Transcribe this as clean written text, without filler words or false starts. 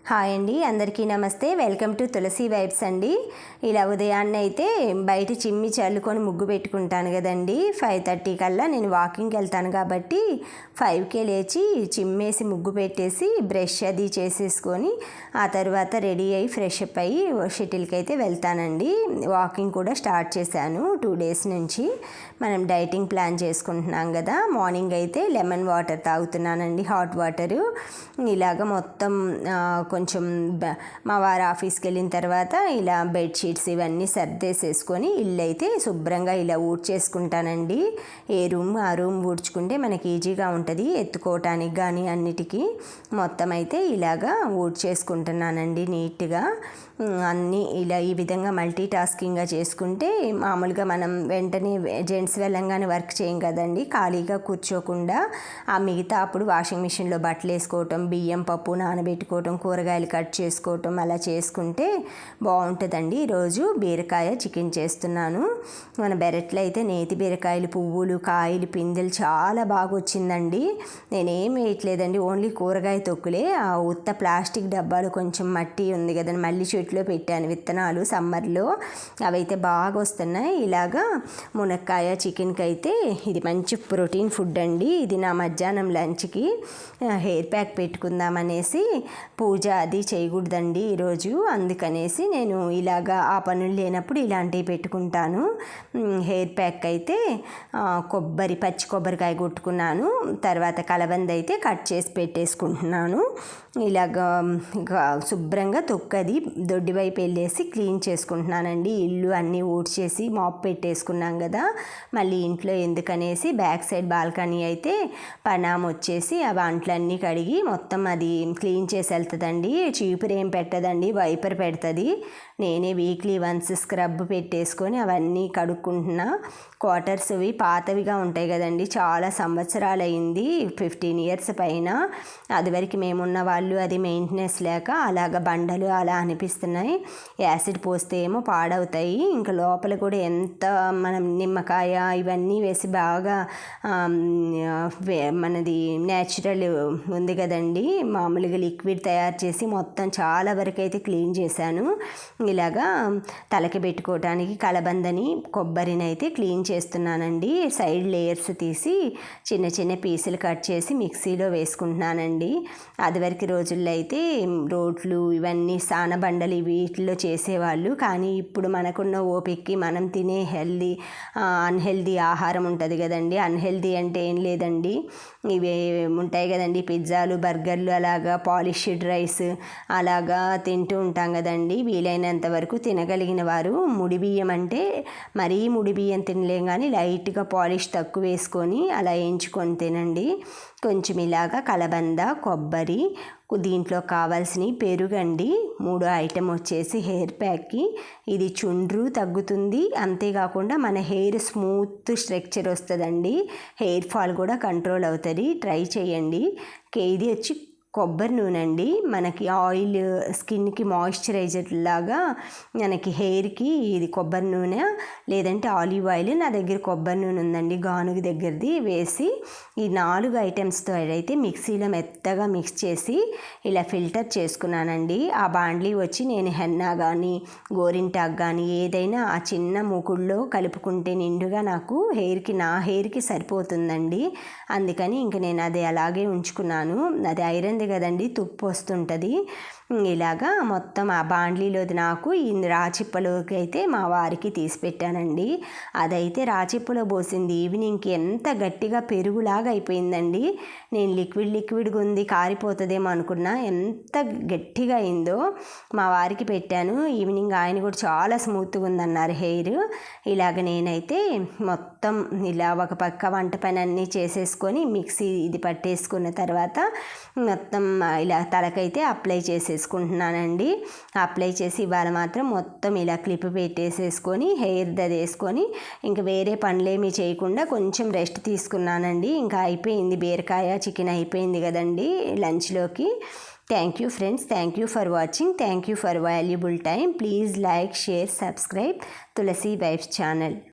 Hi అండి, అందరికీ నమస్తే. వెల్కమ్ టు తులసి వైబ్స్ అండి. ఇలా ఉదయాన్నే అయితే బయట చిమ్మి చల్లుకొని ముగ్గు పెట్టుకుంటాను కదండి. 5:30 కల్లా నేను వాకింగ్కి వెళ్తాను కాబట్టి 5కే లేచి చిమ్మేసి ముగ్గు పెట్టేసి బ్రష్ అది చేసేసుకొని ఆ తర్వాత రెడీ అయ్యి ఫ్రెష్ అప్ అయ్యి షటిల్కి అయితే వెళ్తానండి. వాకింగ్ కూడా స్టార్ట్ చేశాను 2 డేస్ నుంచి. మనం డైటింగ్ ప్లాన్ చేసుకుంటున్నాం కదా. మార్నింగ్ అయితే లెమన్ వాటర్ తాగుతున్నానండి, హాట్ వాటరు. ఇలాగ మొత్తం కొంచెం మా వారు ఆఫీస్కి వెళ్ళిన తర్వాత ఇలా బెడ్షీట్స్ ఇవన్నీ సర్దేసేసుకొని ఇల్లు అయితే శుభ్రంగా ఇలా ఊడ్చేసుకుంటానండి. ఏ రూమ్ ఆ రూమ్ ఊడ్చుకుంటే మనకి ఈజీగా ఉంటుంది ఎత్తుకోవటానికి కానీ అన్నిటికీ. మొత్తం అయితే ఇలాగా ఊడ్చేసుకుంటున్నానండి నీట్గా. అన్నీ ఇలా ఈ విధంగా మల్టీ టాస్కింగ్గా చేసుకుంటే మామూలుగా మనం వెంటనే జెంట్స్ వెళ్ళంగానే వర్క్ చేయం కదండి. ఖాళీగా కూర్చోకుండా ఆ మిగతా అప్పుడు వాషింగ్ మిషన్లో బట్టలు వేసుకోవటం, బియ్యం పప్పు నానబెట్టుకోవటం, కూరగాయలు కట్ చేసుకోవటం అలా చేసుకుంటే బాగుంటుందండి. ఈరోజు బీరకాయ చికెన్ చేస్తున్నాను. మన బెరట్లో అయితే నేతి బీరకాయలు, పువ్వులు, కాయలు, పిందెలు చాలా బాగా వచ్చిందండి. నేనేం వేయట్లేదండి, ఓన్లీ కూరగాయ తొక్కులే. ఆ ఉత్త ప్లాస్టిక్ డబ్బాలు కొంచెం మట్టి ఉంది కదండి, మళ్ళీ చెట్లో పెట్టాను విత్తనాలు సమ్మర్లో, అవైతే బాగా వస్తున్నాయి. ఇలాగా మునక్కాయ చికెన్కి అయితే ఇది మంచి ప్రోటీన్ ఫుడ్ అండి. ఇది నా మధ్యాహ్నం లంచ్కి. హెయిర్ ప్యాక్ పెట్టుకుందామనేసి, పూజ అది చేయకూడదండి ఈరోజు, అందుకనేసి నేను ఇలాగా ఆ పనులు లేనప్పుడు ఇలాంటివి పెట్టుకుంటాను. హెయిర్ ప్యాక్ అయితే పచ్చి కొబ్బరికాయ కొట్టుకున్నాను. తర్వాత కలబంద అయితే కట్ చేసి పెట్టేసుకుంటున్నాను. ఇలాగా శుభ్రంగా తొక్కది దొడ్డి వైపు వెళ్ళేసి క్లీన్ చేసుకుంటున్నానండి. ఇల్లు అన్నీ ఊడ్చేసి మాప్ పెట్టేసుకున్నాం కదా, మళ్ళీ ఇంట్లో ఎందుకనేసి బ్యాక్ సైడ్ బాల్కనీ అయితే పనామ వచ్చేసి ఆ అంట్లన్నీ కడిగి మొత్తం అది క్లీన్ చేసి వెళ్తుందండి. చీపురు ఏం పెట్టదండి, వైపర్ పెడుతుంది. నేనే వీక్లీ వన్స్ స్క్రబ్ పెట్టేసుకొని అవన్నీ కడుక్కుంటున్నా. క్వార్టర్స్ అవి పాతవిగా ఉంటాయి కదండి, చాలా సంవత్సరాలు అయింది, 15 years పైన. అది వరకు మేమున్న వాళ్ళు అది మెయింటెనెన్స్ లేక అలాగ బండలు అలా అనిపిస్తున్నాయి. యాసిడ్ పోస్తే ఏమో పాడవుతాయి. ఇంకా లోపల కూడా ఎంత మనం నిమ్మకాయ ఇవన్నీ వేసి బాగా మనది న్యాచురల్ ఉంది కదండి, మామూలుగా లిక్విడ్ తయారు చేసి మొత్తం చాలా వరకు అయితే క్లీన్ చేశాను. ఇలాగా తలకి పెట్టుకోవటానికి కలబందని కొబ్బరిని అయితే క్లీన్ చేస్తున్నానండి. సైడ్ లేయర్స్ తీసి చిన్న చిన్న పీసులు కట్ చేసి మిక్సీలో వేసుకుంటున్నానండి. అదివరకు రోజుల్లో అయితే రోట్లు ఇవన్నీ సానబండలు వీటిలో చేసేవాళ్ళు. కానీ ఇప్పుడు మనకున్న ఓపికకి మనం తినే అన్హెల్దీ ఆహారం ఉంటుంది కదండి. అన్హెల్దీ అంటే ఏం లేదండి, ఇవి ఉంటాయి కదండి, పిజ్జాలు, బర్గర్లు, అలాగా పాలిష్డ్ రైస్ అలాగా తింటూ ఉంటాం కదండి. వీలైనంత వరకు తినగలిగిన వారు ముడి బియ్యం అంటే మరీ ముడి బియ్యం తినలేం కానీ లైట్గా పాలిష్ తక్కువ వేసుకొని అలా వేయించుకొని తినండి. కొంచెం ఇలాగా కలబంద, కొబ్బరి, దీంట్లో కావాల్సిన పెరుగండి, 3 ఐటమ్ వచ్చేసి హెయిర్ ప్యాక్కి. ఇది చుండ్రు తగ్గుతుంది, అంతేకాకుండా మన హెయిర్ స్మూత్ స్ట్రక్చర్ వస్తుందండి. హెయిర్ ఫాల్ కూడా కంట్రోల్ అవుతుంది, ట్రై చేయండి. ఇది వచ్చి కొబ్బరి నూనె అండి. మనకి ఆయిల్ స్కిన్కి మాయిశ్చరైజర్ లాగా మనకి హెయిర్కి ఇది కొబ్బరి నూనె, లేదంటే ఆలివ్ ఆయిల్. నా దగ్గర కొబ్బరి నూనె ఉందండి, గానుగ దగ్గరది. వేసి ఈ 4 ఐటమ్స్తో అయితే మిక్సీలో మెత్తగా మిక్స్ చేసి ఇలా ఫిల్టర్ చేసుకున్నానండి. ఆ బాండ్లీ వచ్చి నేను హెన్నా కానీ గోరింటాకు కానీ ఏదైనా ఆ చిన్న మూకుడులో కలుపుకుంటే నిండుగా నాకు నా హెయిర్కి సరిపోతుందండి. అందుకని ఇంక నేను అది అలాగే ఉంచుకున్నాను. అది ఐరన్ కదండి, తుప్పు వస్తుంటుంది. ఇలాగా మొత్తం ఆ బాండ్లీలోది నాకు ఈ రాచిప్పలోకి అయితే మా వారికి తీసి పెట్టానండి. అదైతే రాచిప్పలో పోసింది ఈవినింగ్కి ఎంత గట్టిగా పెరుగులాగా అయిపోయిందండి. నేను లిక్విడ్గా ఉంది కారిపోతుందేమో అనుకున్నా, ఎంత గట్టిగా అయిందో. మా వారికి పెట్టాను ఈవినింగ్, ఆయన కూడా చాలా స్మూత్గా ఉందన్నారు హెయిర్. ఇలాగ నేనైతే మొత్తం ఇలా ఒక పక్క వంట పని అన్నీ చేసేసుకొని మిక్సీ ఇది పట్టేసుకున్న తర్వాత మొత్తం ఇలా తలకైతే అప్లై చేసేసుకుంటున్నానండి. అప్లై చేసి ఇవాళ మాత్రం మొత్తం ఇలా క్లిప్ పెట్టేసేసుకొని హెయిర్ వేసుకొని ఇంకా వేరే పనులేమీ చేయకుండా కొంచెం రెస్ట్ తీసుకున్నానండి. ఇంకా అయిపోయింది, బీరకాయ చికెన్ అయిపోయింది కదండి లంచ్లోకి. Thank you friends, thank you for watching, thank you for valuable time. Please like, share, subscribe Tulasi vibes channel.